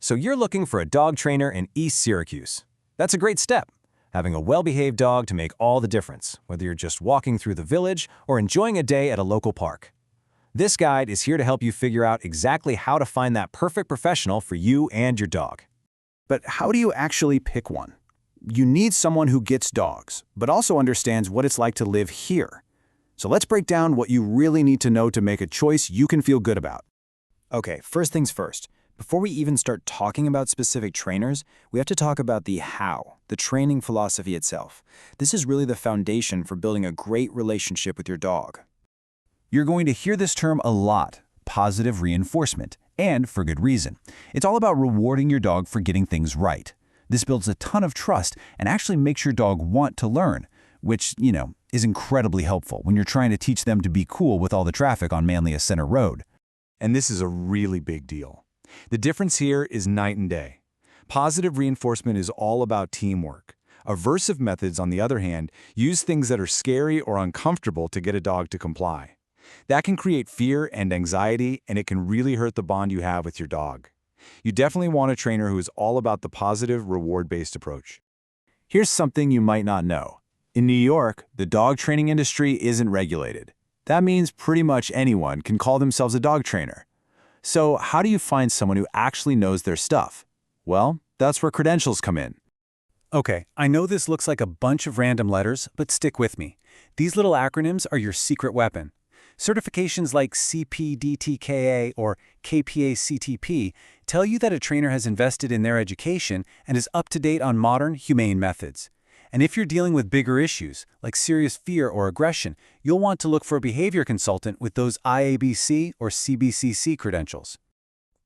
So you're looking for a dog trainer in East Syracuse. That's a great step. Having a well-behaved dog to make all the difference, whether you're just walking through the village or enjoying a day at a local park. This guide is here to help you figure out exactly how to find that perfect professional for you and your dog. But how do you actually pick one? You need someone who gets dogs, but also understands what it's like to live here. So let's break down what you really need to know to make a choice you can feel good about. Okay, first things first. Before we even start talking about specific trainers, we have to talk about the how, the training philosophy itself. This is really the foundation for building a great relationship with your dog. You're going to hear this term a lot, positive reinforcement, and for good reason. It's all about rewarding your dog for getting things right. This builds a ton of trust and actually makes your dog want to learn, which, is incredibly helpful when you're trying to teach them to be cool with all the traffic on Manlius Center Road. And this is a really big deal. The difference here is night and day. Positive reinforcement is all about teamwork. Aversive methods, on the other hand, use things that are scary or uncomfortable to get a dog to comply. That can create fear and anxiety, and it can really hurt the bond you have with your dog. You definitely want a trainer who is all about the positive, reward-based approach. Here's something you might not know. In New York, the dog training industry isn't regulated. That means pretty much anyone can call themselves a dog trainer. So how do you find someone who actually knows their stuff? Well, that's where credentials come in. Okay, I know this looks like a bunch of random letters, but stick with me. These little acronyms are your secret weapon. Certifications like CPDTKA or KPA-CTP tell you that a trainer has invested in their education and is up to date on modern, humane methods. And if you're dealing with bigger issues, like serious fear or aggression, you'll want to look for a behavior consultant with those IABC or CBCC credentials.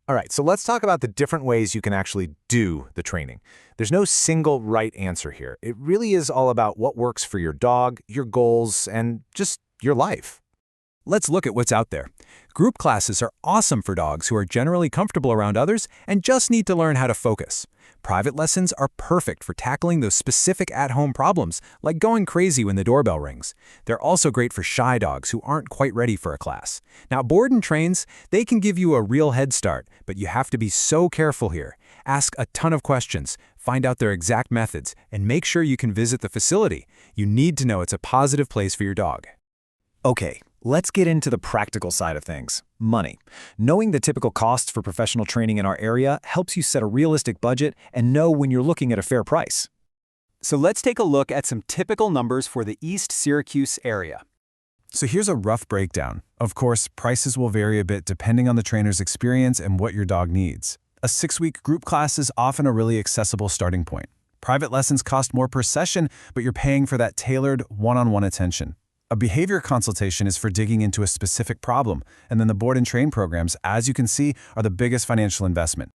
All right, so let's talk about the different ways you can actually do the training. There's no single right answer here. It really is all about what works for your dog, your goals, and just your life. Let's look at what's out there. Group classes are awesome for dogs who are generally comfortable around others and just need to learn how to focus. Private lessons are perfect for tackling those specific at-home problems, like going crazy when the doorbell rings. They're also great for shy dogs who aren't quite ready for a class. Now, board and trains, they can give you a real head start, but you have to be so careful here. Ask a ton of questions, find out their exact methods, and make sure you can visit the facility. You need to know it's a positive place for your dog. Okay, let's get into the practical side of things. Money. Knowing the typical costs for professional training in our area helps you set a realistic budget and know when you're looking at a fair price. So let's take a look at some typical numbers for the East Syracuse area. So here's a rough breakdown. Of course, prices will vary a bit depending on the trainer's experience and what your dog needs. A 6-week group class is often a really accessible starting point. Private lessons cost more per session, but you're paying for that tailored, one-on-one attention. A behavior consultation is for digging into a specific problem, and then the board and train programs, as you can see, are the biggest financial investment.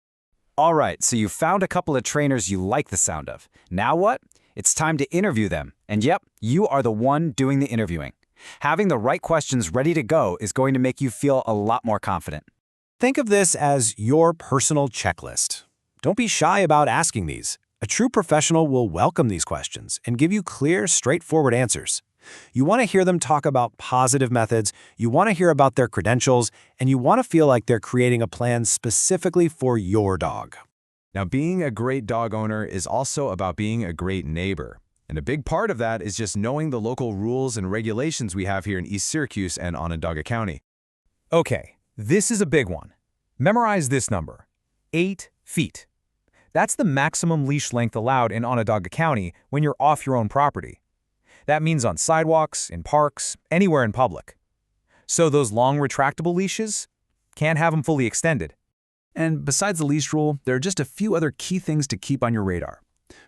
All right, so you found a couple of trainers you like the sound of. Now what? It's time to interview them. And yep, you are the one doing the interviewing. Having the right questions ready to go is going to make you feel a lot more confident. Think of this as your personal checklist. Don't be shy about asking these. A true professional will welcome these questions and give you clear, straightforward answers. You want to hear them talk about positive methods, you want to hear about their credentials, and you want to feel like they're creating a plan specifically for your dog. Now, being a great dog owner is also about being a great neighbor. And a big part of that is just knowing the local rules and regulations we have here in East Syracuse and Onondaga County. Okay, this is a big one. Memorize this number, 8 feet. That's the maximum leash length allowed in Onondaga County when you're off your own property. That means on sidewalks, in parks, anywhere in public. So those long retractable leashes, can't have them fully extended. And besides the leash rule, there are just a few other key things to keep on your radar.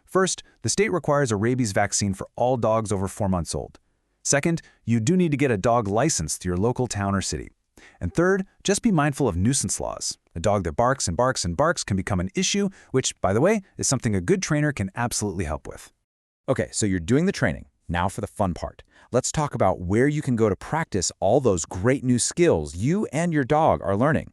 First, the state requires a rabies vaccine for all dogs over 4 months old. Second, you do need to get a dog license to your local town or city. And third, just be mindful of nuisance laws. A dog that barks and barks and barks can become an issue, which, by the way, is something a good trainer can absolutely help with. Okay, so you're doing the training. Now for the fun part. Let's talk about where you can go to practice all those great new skills you and your dog are learning.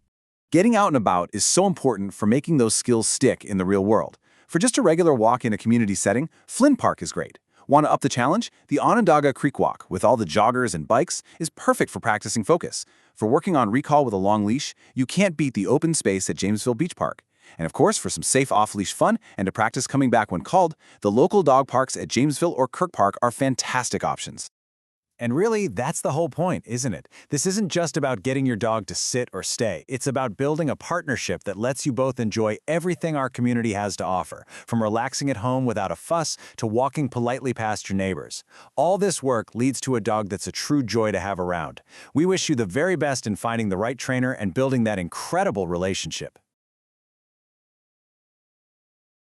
Getting out and about is so important for making those skills stick in the real world. For just a regular walk in a community setting, Flynn Park is great. Want to up the challenge? The Onondaga Creek Walk, with all the joggers and bikes, is perfect for practicing focus. For working on recall with a long leash, you can't beat the open space at Jamesville Beach Park. And of course, for some safe off-leash fun and to practice coming back when called, the local dog parks at Jamesville or Kirk Park are fantastic options. And really, that's the whole point, isn't it? This isn't just about getting your dog to sit or stay. It's about building a partnership that lets you both enjoy everything our community has to offer, from relaxing at home without a fuss to walking politely past your neighbors. All this work leads to a dog that's a true joy to have around. We wish you the very best in finding the right trainer and building that incredible relationship.